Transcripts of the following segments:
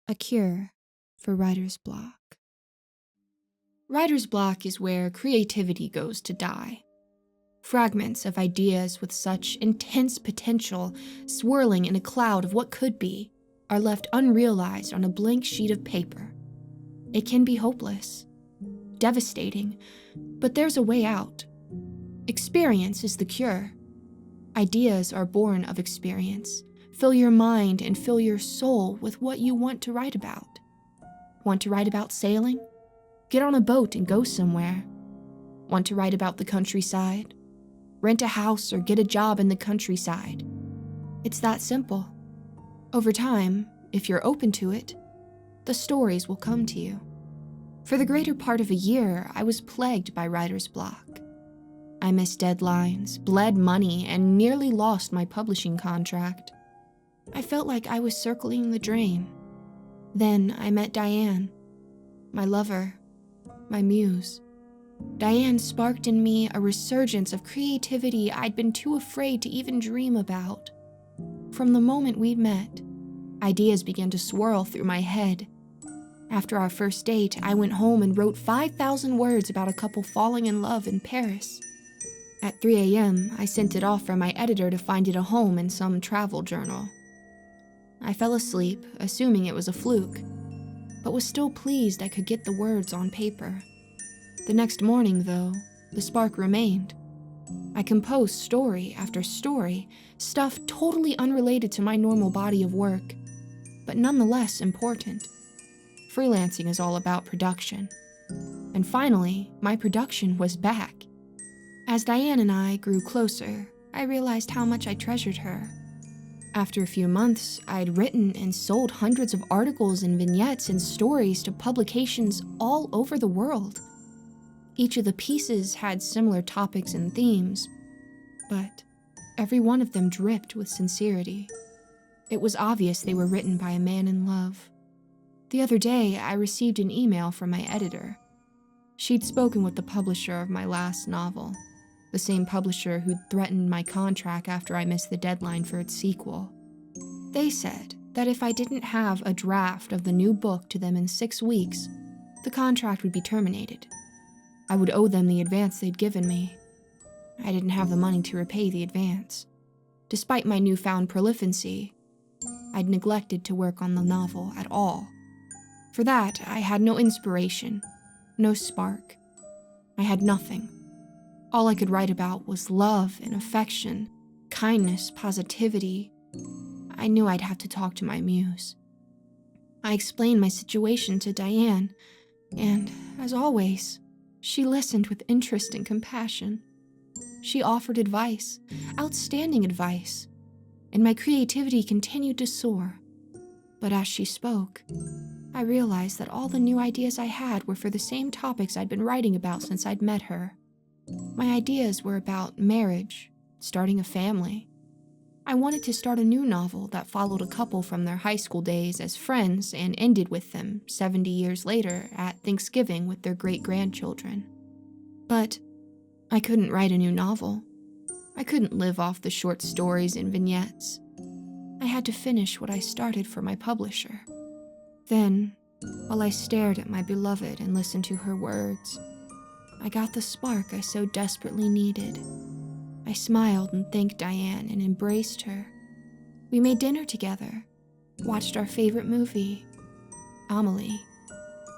A cure for writer's block. Writer's block is where creativity goes to die. Fragments of ideas with such intense potential, swirling in a cloud of what could be, are left unrealized on a blank sheet of paper. It can be hopeless, devastating, but there's a way out. Experience is the cure. Ideas are born of experience. Fill your mind and fill your soul with what you want to write about. Want to write about sailing? Get on a boat and go somewhere. Want to write about the countryside? Rent a house or get a job in the countryside. It's that simple. Over time, if you're open to it, the stories will come to you. For the greater part of a year, I was plagued by writer's block. I missed deadlines, bled money, and nearly lost my publishing contract. I felt like I was circling the drain. Then I met Diane, my lover, my muse. Diane sparked in me a resurgence of creativity I'd been too afraid to even dream about. From the moment we'd met, ideas began to swirl through my head. After our first date, I went home and wrote 5,000 words about a couple falling in love in Paris. At 3 a.m., I sent it off for my editor to find it a home in some travel journal. I fell asleep, assuming it was a fluke, but was still pleased I could get the words on paper. The next morning, though, the spark remained. I composed story after story, stuff totally unrelated to my normal body of work, but nonetheless important. Freelancing is all about production. And finally, my production was back. As Diane and I grew closer, I realized how much I treasured her. After a few months, I'd written and sold hundreds of articles and vignettes and stories to publications all over the world. Each of the pieces had similar topics and themes, but every one of them dripped with sincerity. It was obvious they were written by a man in love. The other day, I received an email from my editor. She'd spoken with the publisher of my last novel, the same publisher who'd threatened my contract after I missed the deadline for its sequel. They said that if I didn't have a draft of the new book to them in 6 weeks, the contract would be terminated. I would owe them the advance they'd given me. I didn't have the money to repay the advance. Despite my newfound prolificency, I'd neglected to work on the novel at all. For that, I had no inspiration, no spark. I had nothing. All I could write about was love and affection, kindness, positivity. I knew I'd have to talk to my muse. I explained my situation to Diane, and, as always, she listened with interest and compassion. She offered advice, outstanding advice, and my creativity continued to soar. But as she spoke, I realized that all the new ideas I had were for the same topics I'd been writing about since I'd met her. My ideas were about marriage, starting a family. I wanted to start a new novel that followed a couple from their high school days as friends and ended with them 70 years later at Thanksgiving with their great-grandchildren. But I couldn't write a new novel. I couldn't live off the short stories and vignettes. I had to finish what I started for my publisher. Then, while I stared at my beloved and listened to her words, I got the spark I so desperately needed. I smiled and thanked Diane and embraced her. We made dinner together, watched our favorite movie, Amelie,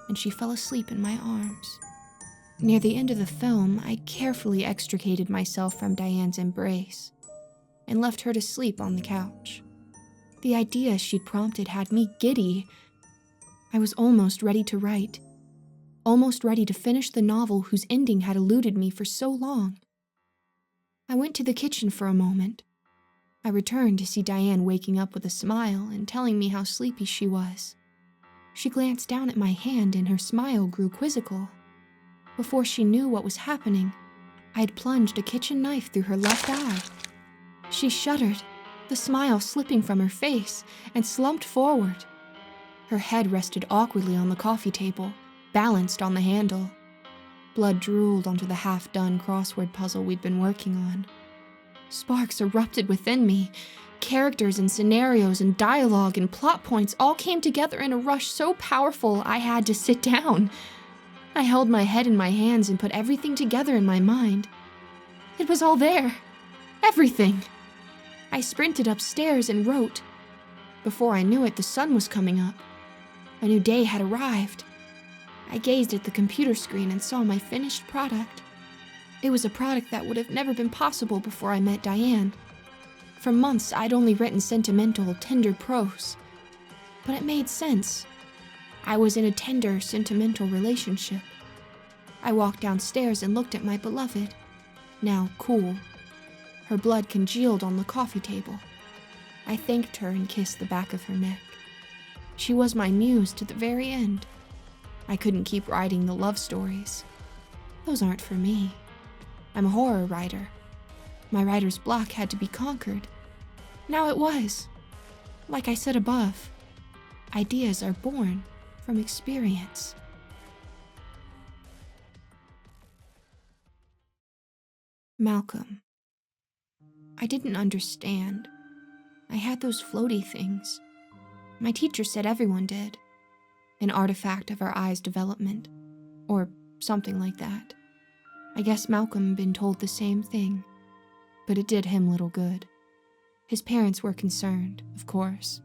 and she fell asleep in my arms. Near the end of the film, I carefully extricated myself from Diane's embrace and left her to sleep on the couch. The idea she'd prompted had me giddy. I was almost ready to write. Almost ready to finish the novel whose ending had eluded me for so long. I went to the kitchen for a moment. I returned to see Diane waking up with a smile and telling me how sleepy she was. She glanced down at my hand and her smile grew quizzical. Before she knew what was happening, I had plunged a kitchen knife through her left eye. She shuddered, the smile slipping from her face, and slumped forward. Her head rested awkwardly on the coffee table, balanced on the handle. Blood drooled onto the half-done crossword puzzle we'd been working on. Sparks erupted within me. Characters and scenarios and dialogue and plot points all came together in a rush so powerful I had to sit down. I held my head in my hands and put everything together in my mind. It was all there. Everything. I sprinted upstairs and wrote. Before I knew it, the sun was coming up. A new day had arrived. I gazed at the computer screen and saw my finished product. It was a product that would have never been possible before I met Diane. For months, I'd only written sentimental, tender prose. But it made sense. I was in a tender, sentimental relationship. I walked downstairs and looked at my beloved, now cool. Her blood congealed on the coffee table. I thanked her and kissed the back of her neck. She was my muse to the very end. I couldn't keep writing the love stories. Those aren't for me. I'm a horror writer. My writer's block had to be conquered. Now it was. Like I said above, ideas are born from experience. Malcolm. I didn't understand. I had those floaty things. My teacher said everyone did. An artifact of our eye's development. Or something like that. I guess Malcolm had been told the same thing. But it did him little good. His parents were concerned, of course.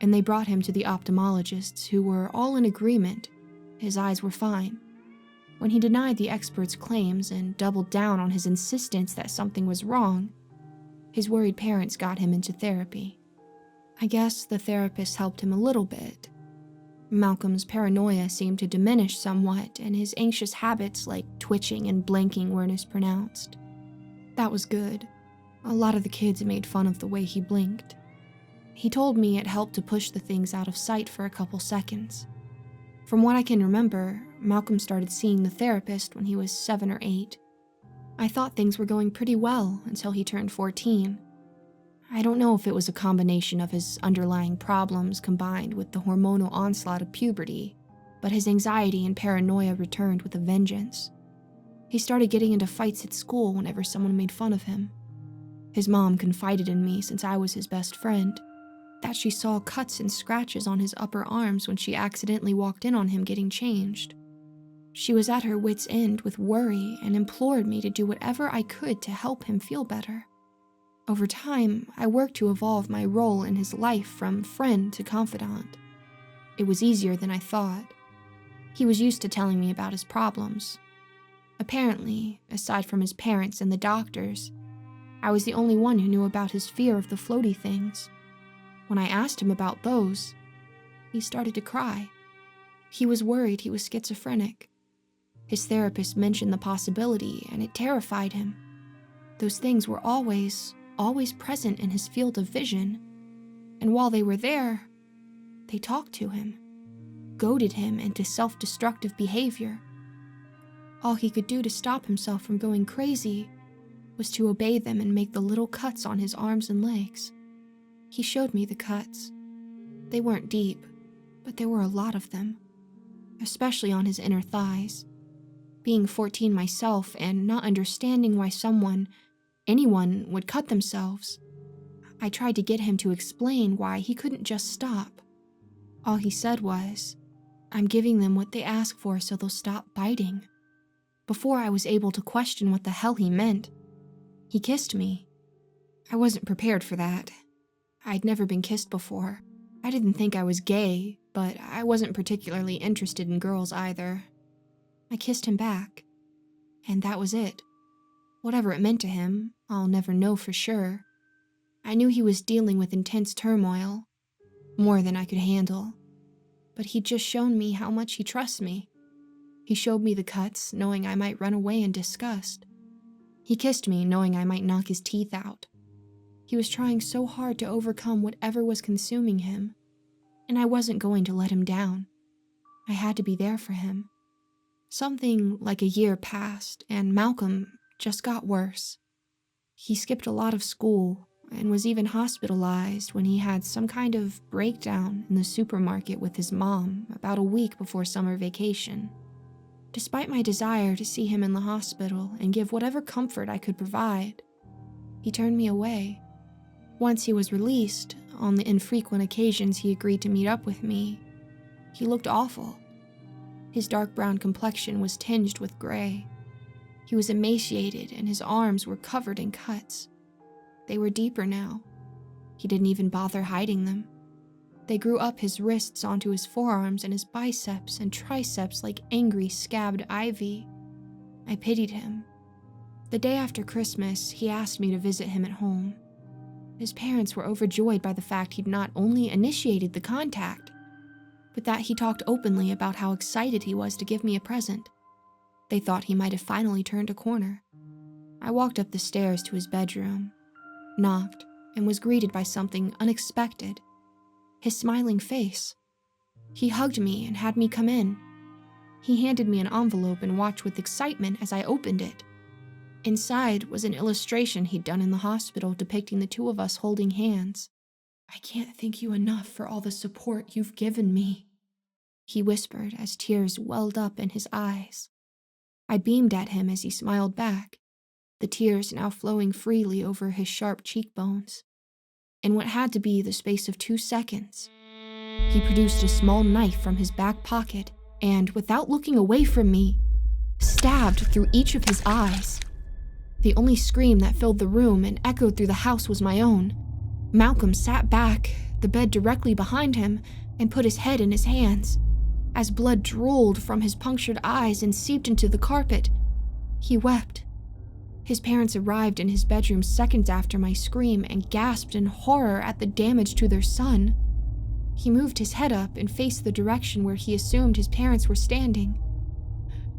And they brought him to the ophthalmologists who were all in agreement. His eyes were fine. When he denied the experts' claims and doubled down on his insistence that something was wrong, his worried parents got him into therapy. I guess the therapist helped him a little bit. Malcolm's paranoia seemed to diminish somewhat, and his anxious habits like twitching and blinking weren't as pronounced. That was good. A lot of the kids made fun of the way he blinked. He told me it helped to push the things out of sight for a couple seconds. From what I can remember, Malcolm started seeing the therapist when he was 7 or 8. I thought things were going pretty well until he turned 14. I don't know if it was a combination of his underlying problems combined with the hormonal onslaught of puberty, but his anxiety and paranoia returned with a vengeance. He started getting into fights at school whenever someone made fun of him. His mom confided in me, since I was his best friend, that she saw cuts and scratches on his upper arms when she accidentally walked in on him getting changed. She was at her wit's end with worry and implored me to do whatever I could to help him feel better. Over time, I worked to evolve my role in his life from friend to confidant. It was easier than I thought. He was used to telling me about his problems. Apparently, aside from his parents and the doctors, I was the only one who knew about his fear of the floaty things. When I asked him about those, he started to cry. He was worried he was schizophrenic. His therapist mentioned the possibility, and it terrified him. Those things were always present in his field of vision, and while they were there, they talked to him, goaded him into self-destructive behavior. All he could do to stop himself from going crazy was to obey them and make the little cuts on his arms and legs. He showed me the cuts. They weren't deep, but there were a lot of them, especially on his inner thighs. Being 14 myself and not understanding why anyone would cut themselves, I tried to get him to explain why he couldn't just stop. All he said was, "I'm giving them what they ask for so they'll stop biting." Before I was able to question what the hell he meant, he kissed me. I wasn't prepared for that. I'd never been kissed before. I didn't think I was gay, but I wasn't particularly interested in girls either. I kissed him back, and that was it. Whatever it meant to him, I'll never know for sure. I knew he was dealing with intense turmoil, more than I could handle, but he'd just shown me how much he trusts me. He showed me the cuts, knowing I might run away in disgust. He kissed me, knowing I might knock his teeth out. He was trying so hard to overcome whatever was consuming him, and I wasn't going to let him down. I had to be there for him. Something like a year passed, and Malcolm just got worse. He skipped a lot of school and was even hospitalized when he had some kind of breakdown in the supermarket with his mom about a week before summer vacation. Despite my desire to see him in the hospital and give whatever comfort I could provide, he turned me away. Once he was released, on the infrequent occasions he agreed to meet up with me, he looked awful. His dark brown complexion was tinged with gray. He was emaciated and his arms were covered in cuts. They were deeper now. He didn't even bother hiding them. They grew up his wrists onto his forearms and his biceps and triceps like angry scabbed ivy. I pitied him. The day after Christmas, he asked me to visit him at home. His parents were overjoyed by the fact he'd not only initiated the contact, but that he talked openly about how excited he was to give me a present. They thought he might have finally turned a corner. I walked up the stairs to his bedroom, knocked, and was greeted by something unexpected. His smiling face. He hugged me and had me come in. He handed me an envelope and watched with excitement as I opened it. Inside was an illustration he'd done in the hospital depicting the two of us holding hands. "I can't thank you enough for all the support you've given me," he whispered as tears welled up in his eyes. I beamed at him as he smiled back, the tears now flowing freely over his sharp cheekbones. In what had to be the space of 2 seconds, he produced a small knife from his back pocket and, without looking away from me, stabbed through each of his eyes. The only scream that filled the room and echoed through the house was my own. Malcolm sat back, the bed directly behind him, and put his head in his hands. As blood drooled from his punctured eyes and seeped into the carpet, he wept. His parents arrived in his bedroom seconds after my scream and gasped in horror at the damage to their son. He moved his head up and faced the direction where he assumed his parents were standing.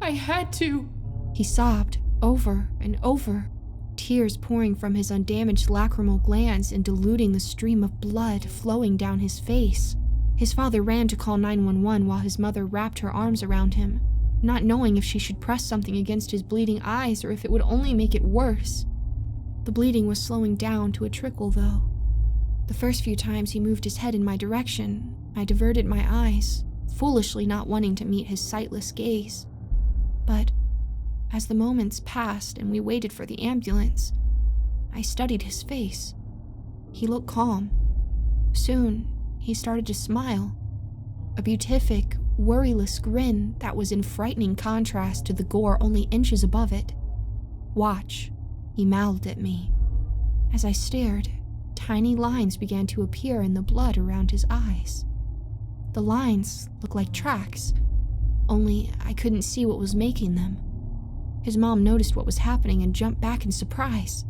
"I had to," he sobbed over and over, tears pouring from his undamaged lacrimal glands and diluting the stream of blood flowing down his face. His father ran to call 911 while his mother wrapped her arms around him, not knowing if she should press something against his bleeding eyes or if it would only make it worse. The bleeding was slowing down to a trickle, though. The first few times he moved his head in my direction, I diverted my eyes, foolishly not wanting to meet his sightless gaze. But as the moments passed and we waited for the ambulance, I studied his face. He looked calm. Soon, he started to smile, a beatific, worryless grin that was in frightening contrast to the gore only inches above it. "Watch," he mouthed at me. As I stared, tiny lines began to appear in the blood around his eyes. The lines looked like tracks, only I couldn't see what was making them. His mom noticed what was happening and jumped back in surprise.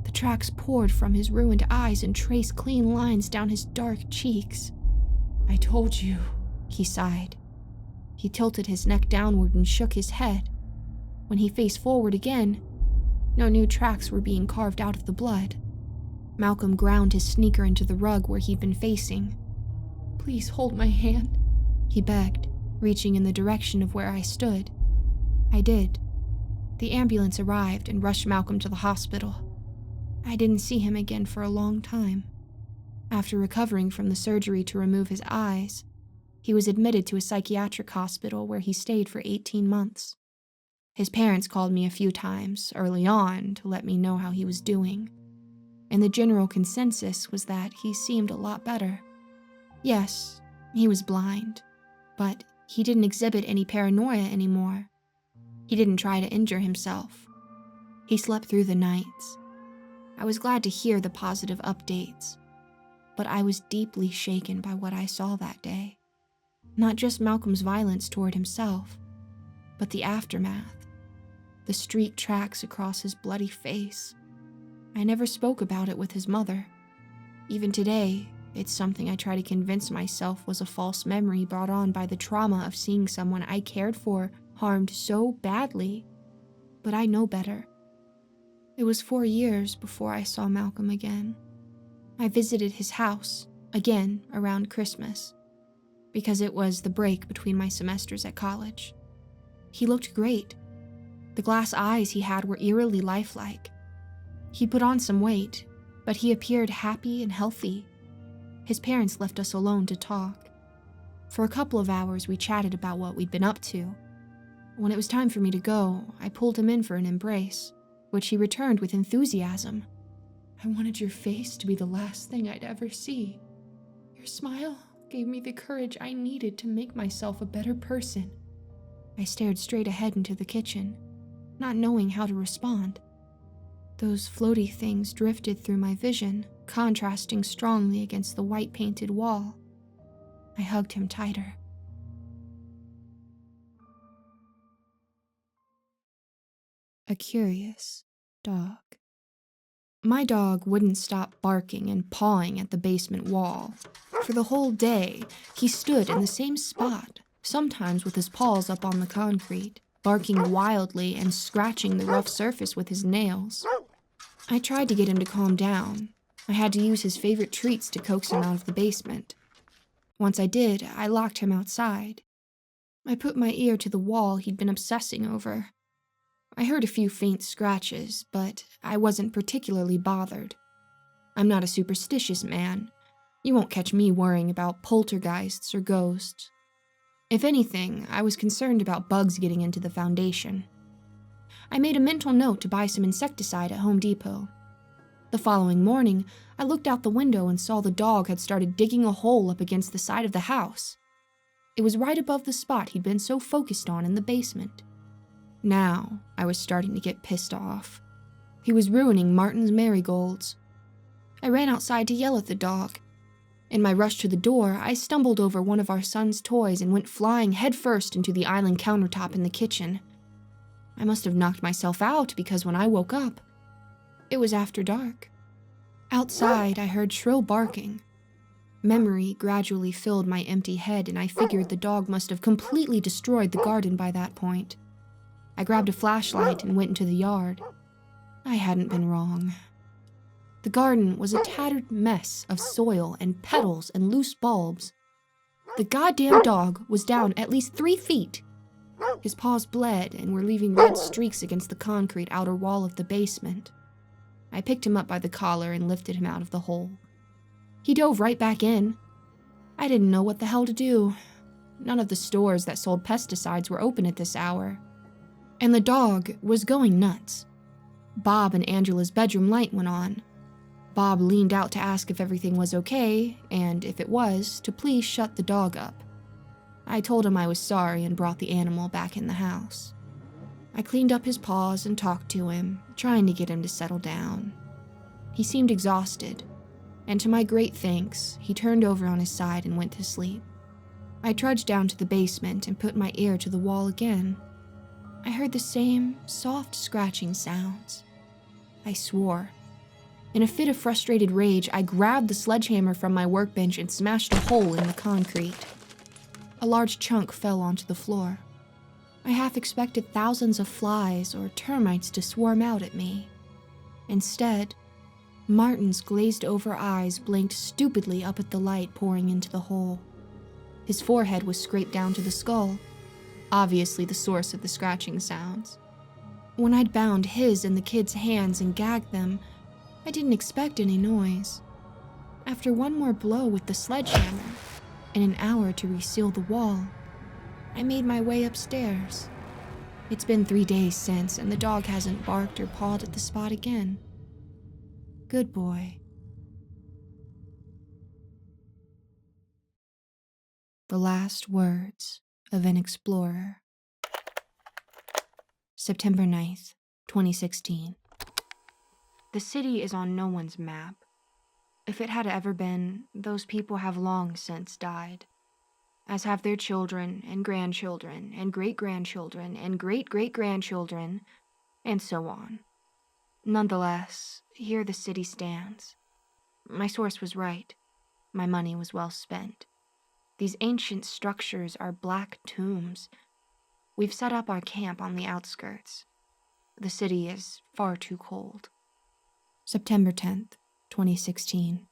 The tracks poured from his ruined eyes and traced clean lines down his dark cheeks. "I told you," he sighed. He tilted his neck downward and shook his head. When he faced forward again, no new tracks were being carved out of the blood. Malcolm ground his sneaker into the rug where he'd been facing. "Please hold my hand," he begged, reaching in the direction of where I stood. I did. The ambulance arrived and rushed Malcolm to the hospital. I didn't see him again for a long time. After recovering from the surgery to remove his eyes, he was admitted to a psychiatric hospital where he stayed for 18 months. His parents called me a few times early on to let me know how he was doing, and the general consensus was that he seemed a lot better. Yes, he was blind, but he didn't exhibit any paranoia anymore. He didn't try to injure himself. He slept through the nights. I was glad to hear the positive updates, but I was deeply shaken by what I saw that day. Not just Malcolm's violence toward himself, but the aftermath, the streak tracks across his bloody face. I never spoke about it with his mother. Even today, it's something I try to convince myself was a false memory brought on by the trauma of seeing someone I cared for harmed so badly, but I know better. It was 4 years before I saw Malcolm again. I visited his house, again around Christmas, because it was the break between my semesters at college. He looked great. The glass eyes he had were eerily lifelike. He put on some weight, but he appeared happy and healthy. His parents left us alone to talk. For a couple of hours, we chatted about what we'd been up to. When it was time for me to go, I pulled him in for an embrace, which he returned with enthusiasm. I wanted your face to be the last thing I'd ever see. Your smile gave me the courage I needed to make myself a better person. I stared straight ahead into the kitchen, not knowing how to respond. Those floaty things drifted through my vision, contrasting strongly against the white painted wall. I hugged him tighter. A curious dog. My dog wouldn't stop barking and pawing at the basement wall. For the whole day, he stood in the same spot, sometimes with his paws up on the concrete, barking wildly and scratching the rough surface with his nails. I tried to get him to calm down. I had to use his favorite treats to coax him out of the basement. Once I did, I locked him outside. I put my ear to the wall he'd been obsessing over. I heard a few faint scratches, but I wasn't particularly bothered. I'm not a superstitious man. You won't catch me worrying about poltergeists or ghosts. If anything, I was concerned about bugs getting into the foundation. I made a mental note to buy some insecticide at Home Depot. The following morning, I looked out the window and saw the dog had started digging a hole up against the side of the house. It was right above the spot he'd been so focused on in the basement. Now, I was starting to get pissed off. He was ruining Martin's marigolds. I ran outside to yell at the dog. In my rush to the door, I stumbled over one of our son's toys and went flying headfirst into the island countertop in the kitchen. I must have knocked myself out because when I woke up, it was after dark. Outside, I heard shrill barking. Memory gradually filled my empty head, and I figured the dog must have completely destroyed the garden by that point. I grabbed a flashlight and went into the yard. I hadn't been wrong. The garden was a tattered mess of soil and petals and loose bulbs. The goddamn dog was down at least 3 feet. His paws bled and were leaving red streaks against the concrete outer wall of the basement. I picked him up by the collar and lifted him out of the hole. He dove right back in. I didn't know what the hell to do. None of the stores that sold pesticides were open at this hour. And the dog was going nuts. Bob and Angela's bedroom light went on. Bob leaned out to ask if everything was okay, and if it was, to please shut the dog up. I told him I was sorry and brought the animal back in the house. I cleaned up his paws and talked to him, trying to get him to settle down. He seemed exhausted, and to my great thanks, he turned over on his side and went to sleep. I trudged down to the basement and put my ear to the wall again. I heard the same soft scratching sounds. I swore. In a fit of frustrated rage, I grabbed the sledgehammer from my workbench and smashed a hole in the concrete. A large chunk fell onto the floor. I half expected thousands of flies or termites to swarm out at me. Instead, Martin's glazed-over eyes blinked stupidly up at the light pouring into the hole. His forehead was scraped down to the skull, obviously the source of the scratching sounds. When I'd bound his and the kids' hands and gagged them, I didn't expect any noise. After one more blow with the sledgehammer, and an hour to reseal the wall, I made my way upstairs. It's been 3 days since, and the dog hasn't barked or pawed at the spot again. Good boy. The last words of an explorer. September 9th, 2016. The city is on no one's map. If it had ever been, those people have long since died, as have their children and grandchildren and great-grandchildren and great-great-grandchildren, and so on. Nonetheless, here the city stands. My source was right. My money was well spent. These ancient structures are black tombs. We've set up our camp on the outskirts. The city is far too cold. September 10th, 2016.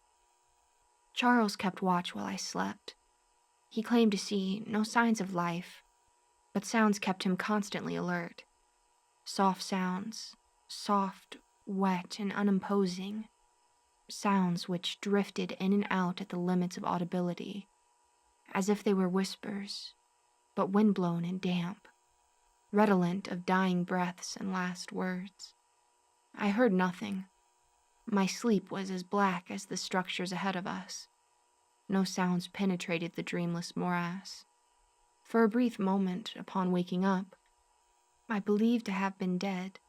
Charles kept watch while I slept. He claimed to see no signs of life, but sounds kept him constantly alert. Soft sounds, soft, wet, and unimposing. Sounds which drifted in and out at the limits of audibility, as if they were whispers, but windblown and damp, redolent of dying breaths and last words. I heard nothing. My sleep was as black as the structures ahead of us. No sounds penetrated the dreamless morass. For a brief moment, upon waking up, I believed to have been dead.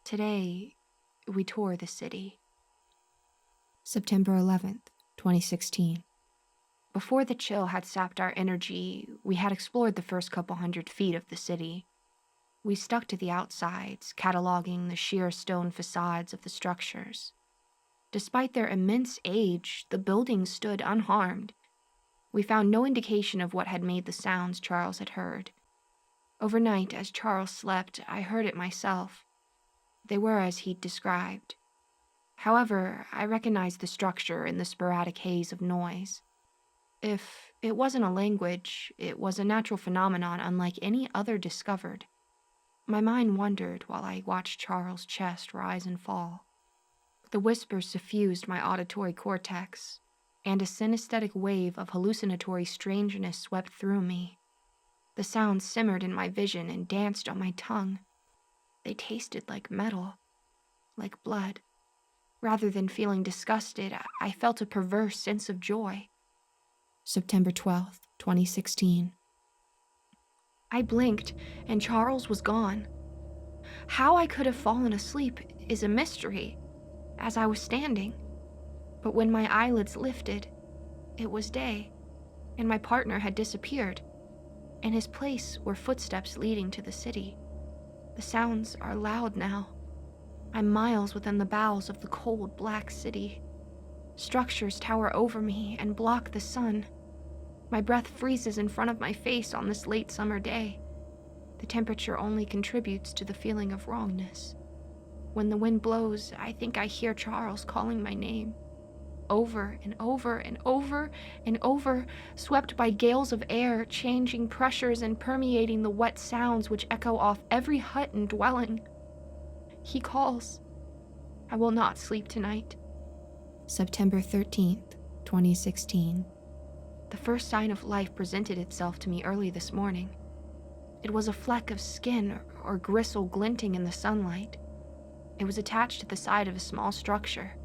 Today, we tore the city. September 11th, 2016. Before the chill had sapped our energy, we had explored the first couple 100 feet of the city. We stuck to the outsides, cataloging the sheer stone facades of the structures. Despite their immense age, the buildings stood unharmed. We found no indication of what had made the sounds Charles had heard. Overnight, as Charles slept, I heard it myself. They were as he'd described. However, I recognized the structure in the sporadic haze of noise. If it wasn't a language, it was a natural phenomenon unlike any other discovered. My mind wandered while I watched Charles' chest rise and fall. The whispers suffused my auditory cortex, and a synesthetic wave of hallucinatory strangeness swept through me. The sounds simmered in my vision and danced on my tongue. They tasted like metal, like blood. Rather than feeling disgusted, I felt a perverse sense of joy. September 12th, 2016. I blinked, and Charles was gone. How I could have fallen asleep is a mystery, as I was standing. But when my eyelids lifted, it was day, and my partner had disappeared. In his place were footsteps leading to the city. The sounds are loud now. I'm miles within the bowels of the cold, black city. Structures tower over me and block the sun. My breath freezes in front of my face on this late summer day. The temperature only contributes to the feeling of wrongness. When the wind blows, I think I hear Charles calling my name. Over and over and over and over, swept by gales of air, changing pressures and permeating the wet sounds which echo off every hut and dwelling. He calls. I will not sleep tonight. September 13th, 2016. The first sign of life presented itself to me early this morning. It was a fleck of skin or gristle glinting in the sunlight. It was attached to the side of a small structure.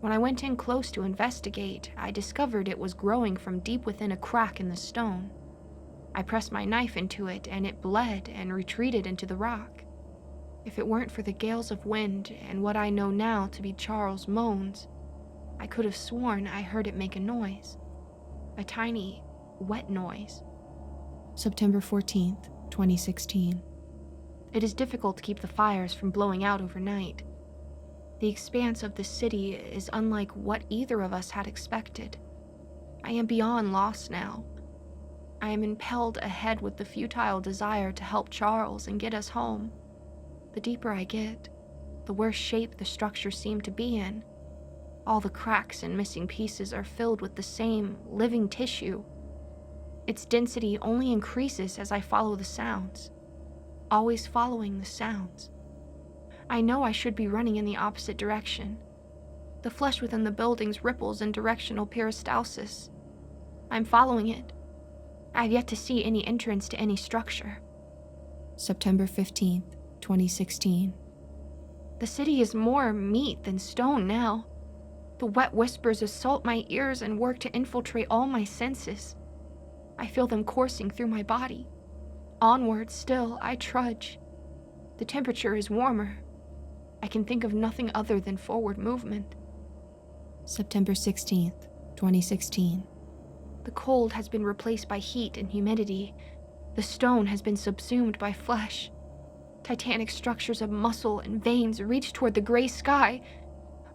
When I went in close to investigate, I discovered it was growing from deep within a crack in the stone. I pressed my knife into it, and it bled and retreated into the rock. If it weren't for the gales of wind and what I know now to be Charles' moans, I could have sworn I heard it make a noise. A tiny, wet noise. September 14th, 2016. It is difficult to keep the fires from blowing out overnight. The expanse of the city is unlike what either of us had expected. I am beyond lost now. I am impelled ahead with the futile desire to help Charles and get us home. The deeper I get, the worse shape the structure seemed to be in. All the cracks and missing pieces are filled with the same living tissue. Its density only increases as I follow the sounds, always following the sounds. I know I should be running in the opposite direction. The flesh within the buildings ripples in directional peristalsis. I'm following it. I've yet to see any entrance to any structure. September 15th, 2016. The city is more meat than stone now. The wet whispers assault my ears and work to infiltrate all my senses. I feel them coursing through my body. Onward still, I trudge. The temperature is warmer. I can think of nothing other than forward movement. September 16th, 2016. The cold has been replaced by heat and humidity. The stone has been subsumed by flesh. Titanic structures of muscle and veins reach toward the gray sky.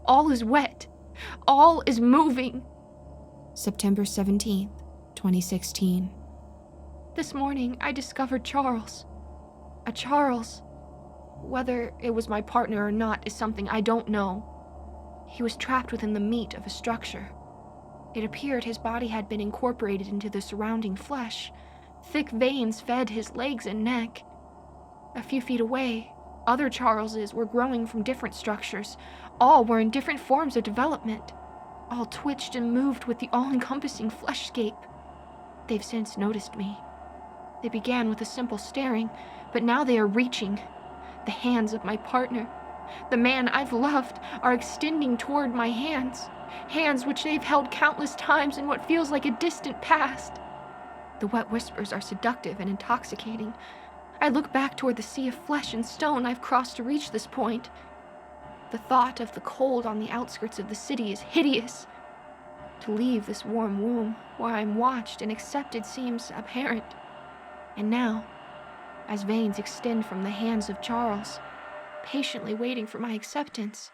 All is wet. All is moving. September 17th, 2016. This morning, I discovered Charles. A Charles. Whether it was my partner or not is something I don't know. He was trapped within the meat of a structure. It appeared his body had been incorporated into the surrounding flesh. Thick veins fed his legs and neck. A few feet away, other Charleses were growing from different structures. All were in different forms of development. All twitched and moved with the all-encompassing fleshscape. They've since noticed me. They began with a simple staring, but now they are reaching. The hands of my partner. the man I've loved, are extending toward my hands. Hands which they've held countless times in what feels like a distant past. The wet whispers are seductive and intoxicating. I look back toward the sea of flesh and stone I've crossed to reach this point. The thought of the cold on the outskirts of the city is hideous. To leave this warm womb, where I'm watched and accepted, seems abhorrent. And now, as veins extend from the hands of Charles, patiently waiting for my acceptance,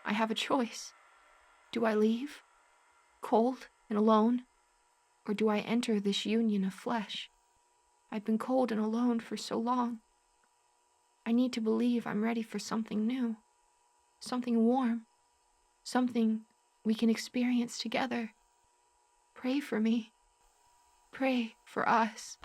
I have a choice. Do I leave, cold and alone, or do I enter this union of flesh? I've been cold and alone for so long. I need to believe I'm ready for something new, something warm, something we can experience together. Pray for me. Pray for us.